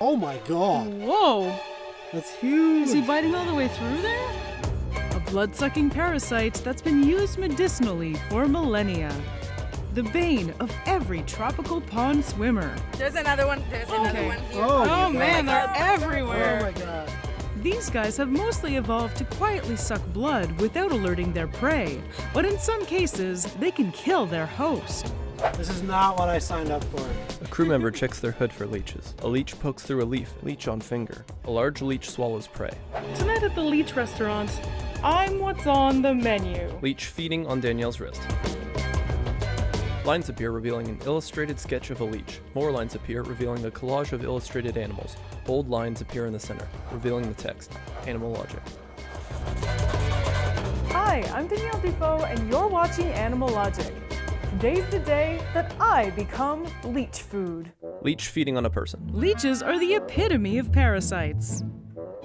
Oh my god. Whoa! That's huge. Is he biting all the way through there? A blood-sucking parasite that's been used medicinally for millennia. The bane of every tropical pond swimmer. There's another one. There's another one here. Oh man, they're everywhere. Oh my god. These guys have mostly evolved to quietly suck blood without alerting their prey, but in some cases, they can kill their host. This is not what I signed up for. A crew member checks their hood for leeches. A leech pokes through a leaf, leech on finger. A large leech swallows prey. Tonight at the Leech restaurant, I'm what's on the menu. Leech feeding on Danielle's wrist. Lines appear revealing an illustrated sketch of a leech. More lines appear revealing a collage of illustrated animals. Bold lines appear in the center, revealing the text, Animalogic. Hi, I'm Danielle Dufault and you're watching Animalogic. Today's the day that I become leech food. Leech feeding on a person. Leeches are the epitome of parasites.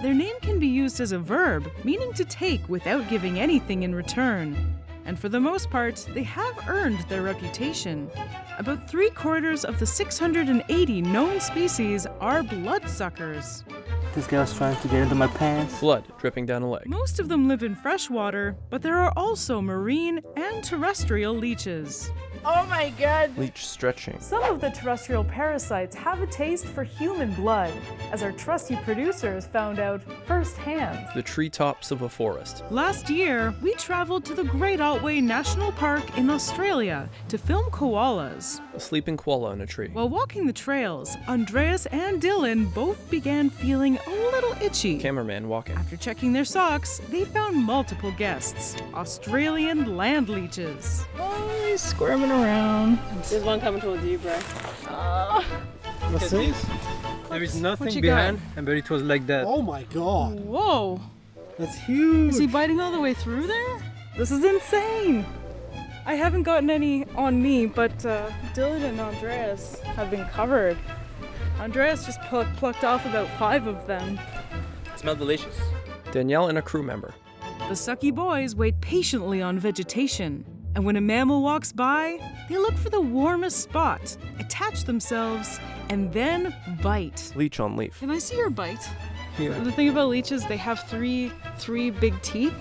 Their name can be used as a verb, meaning to take without giving anything in return. And for the most part, they have earned their reputation. About 3/4 of the 680 known species are bloodsuckers. This girl's trying to get into my pants. Blood dripping down a leg. Most of them live in freshwater, but there are also marine and terrestrial leeches. Oh my god. Leech stretching. Some of the terrestrial parasites have a taste for human blood, as our trusty producers found out firsthand. The treetops of a forest. Last year, we traveled to the Great Otway National Park in Australia to film koalas. A sleeping koala in a tree. While walking the trails, Andreas and Dylan both began feeling a little itchy. Cameraman walking. After checking their socks, they found multiple guests, Australian land leeches. Oh, he's squirming around. There's one coming towards you, bro. What's this? There is What nothing you behind, but it was like that. Oh my god. Whoa! That's huge. Is he biting all the way through there? This is insane! I haven't gotten any on me, but Dylan and Andreas have been covered. Andreas just plucked off about 5 of them. Smell delicious. Danielle and a crew member. The sucky boys wait patiently on vegetation, and when a mammal walks by, they look for the warmest spot, attach themselves, and then bite. Leech on leaf. Can I see your bite? Here. The thing about leeches, they have three big teeth.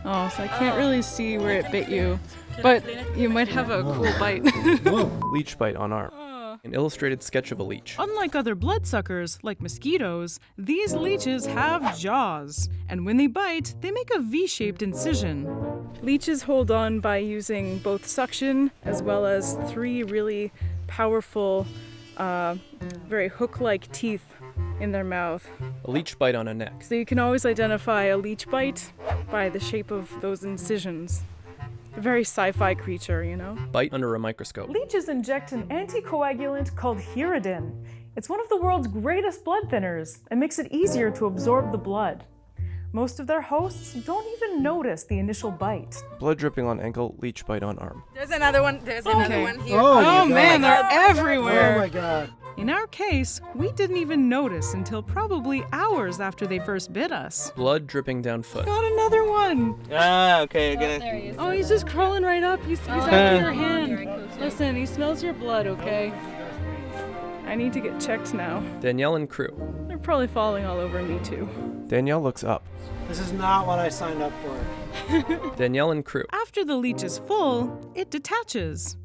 Oh, so I can't really see where it bit you, but you might have a cool bite. Leech bite on arm. An illustrated sketch of a leech. Unlike other bloodsuckers, like mosquitoes, these leeches have jaws, and when they bite, they make a V-shaped incision. Leeches hold on by using both suction as well as 3 really powerful, very hook-like teeth in their mouth. A leech bite on a neck. So you can always identify a leech bite by the shape of those incisions. A very sci-fi creature, you know? Bite under a microscope. Leeches inject an anticoagulant called hiridin. It's one of the world's greatest blood thinners and makes it easier to absorb the blood. Most of their hosts don't even notice the initial bite. Blood dripping on ankle, leech bite on arm. There's another one. There's another one here. Oh, my man, god. they're everywhere! Oh my god. In our case, we didn't even notice until probably hours after they first bit us. Blood dripping down foot. Got another one! Ah, okay, again. There he is. Oh, he's just crawling right up. He's after your hand. Listen, he smells your blood, okay? I need to get checked now. Danielle and crew. They're probably falling all over me too. Danielle looks up. This is not what I signed up for. Danielle and crew. After the leech is full, it detaches.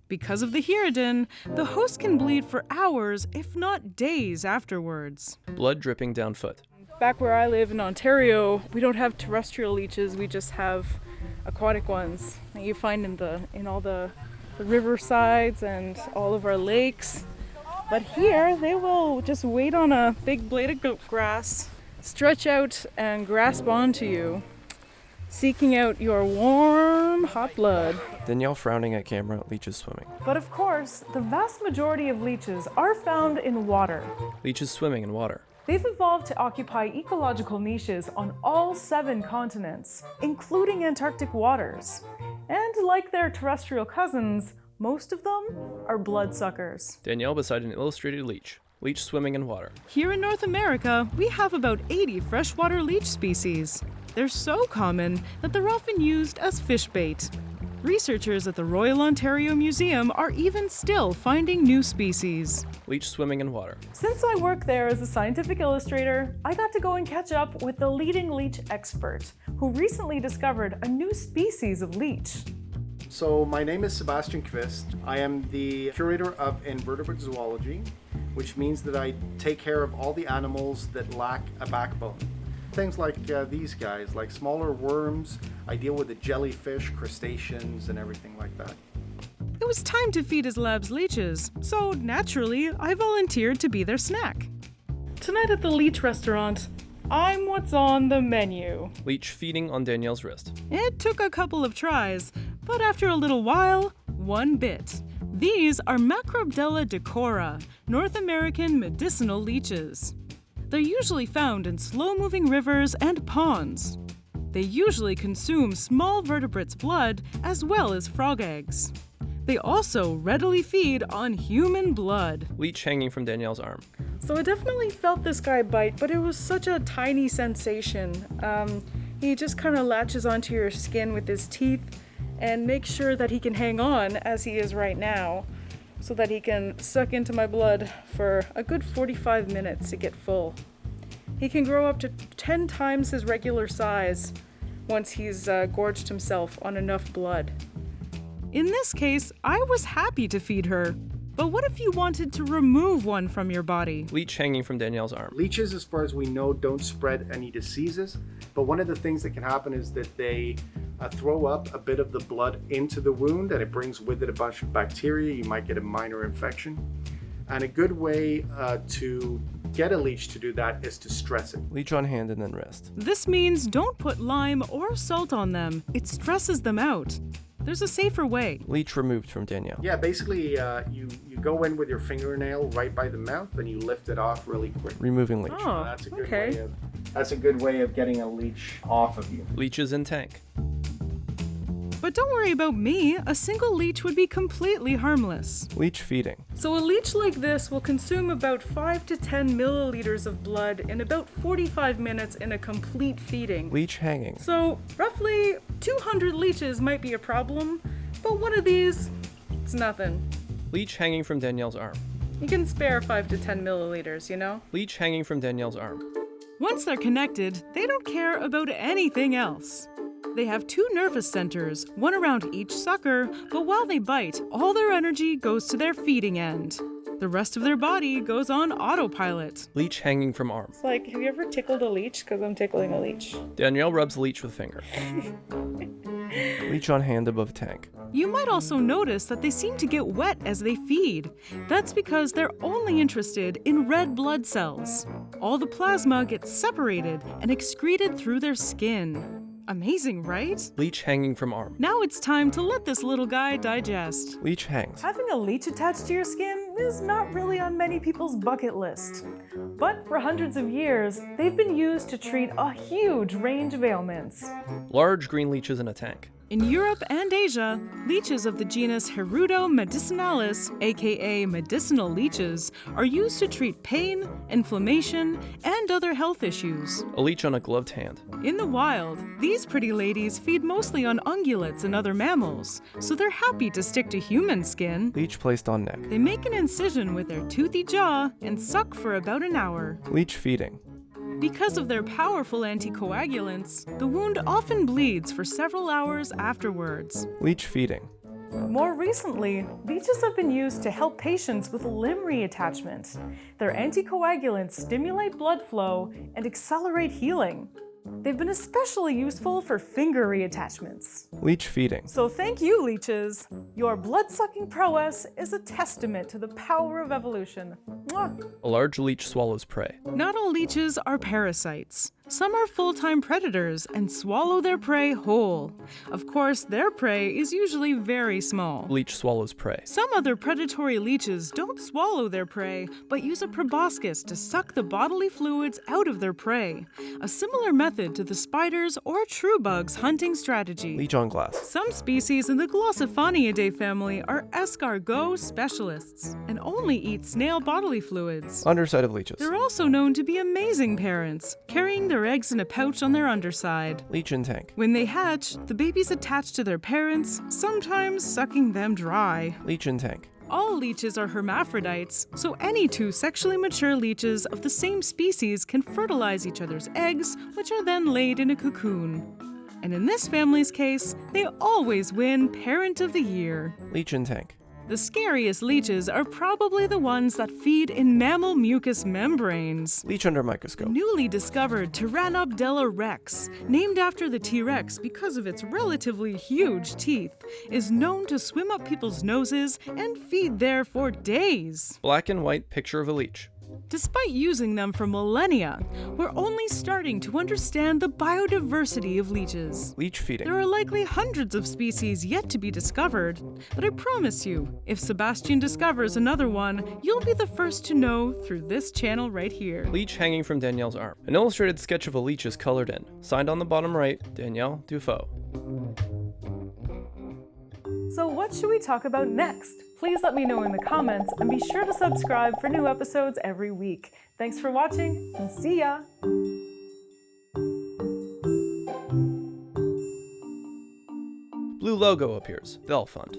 Because of the hiridin, the host can bleed for hours, if not days afterwards. Blood dripping down foot. Back where I live in Ontario, we don't have terrestrial leeches, we just have aquatic ones that you find in all the riversides and all of our lakes. But here, they will just wait on a big blade of grass, stretch out and grasp onto you, seeking out your warm, hot blood. Danielle frowning at camera, leeches swimming. But of course, the vast majority of leeches are found in water. Leeches swimming in water. They've evolved to occupy ecological niches on all 7 continents, including Antarctic waters. And like their terrestrial cousins, most of them are bloodsuckers. Danielle beside an illustrated leech. Leech swimming in water. Here in North America, we have about 80 freshwater leech species. They're so common that they're often used as fish bait. Researchers at the Royal Ontario Museum are even still finding new species. Leech swimming in water. Since I work there as a scientific illustrator, I got to go and catch up with the leading leech expert, who recently discovered a new species of leech. So my name is Sebastian Kvist. I am the curator of invertebrate zoology, which means that I take care of all the animals that lack a backbone. Things like these guys, like smaller worms. I deal with the jellyfish, crustaceans, and everything like that. It was time to feed his lab's leeches, so naturally, I volunteered to be their snack. Tonight at the Leech restaurant, I'm what's on the menu. Leech feeding on Danielle's wrist. It took a couple of tries, but after a little while, one bit. These are Macrobdella decora, North American medicinal leeches. They're usually found in slow-moving rivers and ponds. They usually consume small vertebrates' blood as well as frog eggs. They also readily feed on human blood. Leech hanging from Danielle's arm. So I definitely felt this guy bite, but it was such a tiny sensation. He just kind of latches onto your skin with his teeth and makes sure that he can hang on as he is right now, so that he can suck into my blood for a good 45 minutes to get full. He can grow up to 10 times his regular size once he's gorged himself on enough blood. In this case, I was happy to feed her. But what if you wanted to remove one from your body? Leech hanging from Danielle's arm. Leeches, as far as we know, don't spread any diseases, but one of the things that can happen is that they throw up a bit of the blood into the wound, and it brings with it a bunch of bacteria. You might get a minor infection. And a good way to get a leech to do that is to stress it. Leech on hand and then wrist. This means don't put lime or salt on them. It stresses them out. There's a safer way. Leech removed from Danielle. Yeah, basically you go in with your fingernail right by the mouth and you lift it off really quick. Removing leech. Oh, That's a good okay. way that's a good way of getting a leech off of you. Leeches in tank. But don't worry about me. A single leech would be completely harmless. Leech feeding. So a leech like this will consume about 5 to 10 milliliters of blood in about 45 minutes in a complete feeding. Leech hanging. So roughly 200 leeches might be a problem, but one of these, it's nothing. Leech hanging from Danielle's arm. You can spare 5 to 10 milliliters, you know? Leech hanging from Danielle's arm. Once they're connected, they don't care about anything else. They have 2 nervous centers, one around each sucker, but while they bite, all their energy goes to their feeding end. The rest of their body goes on autopilot. Leech hanging from arm. It's like, have you ever tickled a leech? Because I'm tickling a leech. Danielle rubs leech with finger. Leech on hand above tank. You might also notice that they seem to get wet as they feed. That's because they're only interested in red blood cells. All the plasma gets separated and excreted through their skin. Amazing, right? Leech hanging from arm. Now it's time to let this little guy digest. Leech hangs. Having a leech attached to your skin is not really on many people's bucket list. But for hundreds of years, they've been used to treat a huge range of ailments. Large green leeches in a tank. In Europe and Asia, leeches of the genus Hirudo medicinalis, aka medicinal leeches, are used to treat pain, inflammation, and other health issues. A leech on a gloved hand. In the wild, these pretty ladies feed mostly on ungulates and other mammals, so they're happy to stick to human skin. Leech placed on neck. They make an incision with their toothy jaw and suck for about an hour. Leech feeding. Because of their powerful anticoagulants, the wound often bleeds for several hours afterwards. Leech feeding. More recently, leeches have been used to help patients with limb reattachment. Their anticoagulants stimulate blood flow and accelerate healing. They've been especially useful for finger reattachments. Leech feeding. So thank you, leeches. Your blood-sucking prowess is a testament to the power of evolution. Mwah. A large leech swallows prey. Not all leeches are parasites. Some are full-time predators and swallow their prey whole. Of course, their prey is usually very small. Leech swallows prey. Some other predatory leeches don't swallow their prey, but use a proboscis to suck the bodily fluids out of their prey. A similar method to the spiders or true bugs hunting strategy. Leech on glass. Some species in the Glossophoniidae family are escargot specialists and only eat snail bodily fluids. Underside of leeches. They're also known to be amazing parents, carrying their eggs in a pouch on their underside. Leech in tank. When they hatch, the babies attach to their parents, sometimes sucking them dry. Leech in tank. All leeches are hermaphrodites, so any two sexually mature leeches of the same species can fertilize each other's eggs, which are then laid in a cocoon. And in this family's case, they always win Parent of the Year. Leech in tank. The scariest leeches are probably the ones that feed in mammal mucous membranes. Leech under microscope. Newly discovered Tyrannobdella rex, named after the T-Rex because of its relatively huge teeth, is known to swim up people's noses and feed there for days. Black and white picture of a leech. Despite using them for millennia, we're only starting to understand the biodiversity of leeches. Leech feeding. There are likely hundreds of species yet to be discovered, but I promise you, if Sebastian discovers another one, you'll be the first to know through this channel right here. Leech hanging from Danielle's arm. An illustrated sketch of a leech is colored in. Signed on the bottom right, Danielle Dufault. So what should we talk about next? Please let me know in the comments, and be sure to subscribe for new episodes every week. Thanks for watching, and see ya! Blue logo appears. Bell Fund.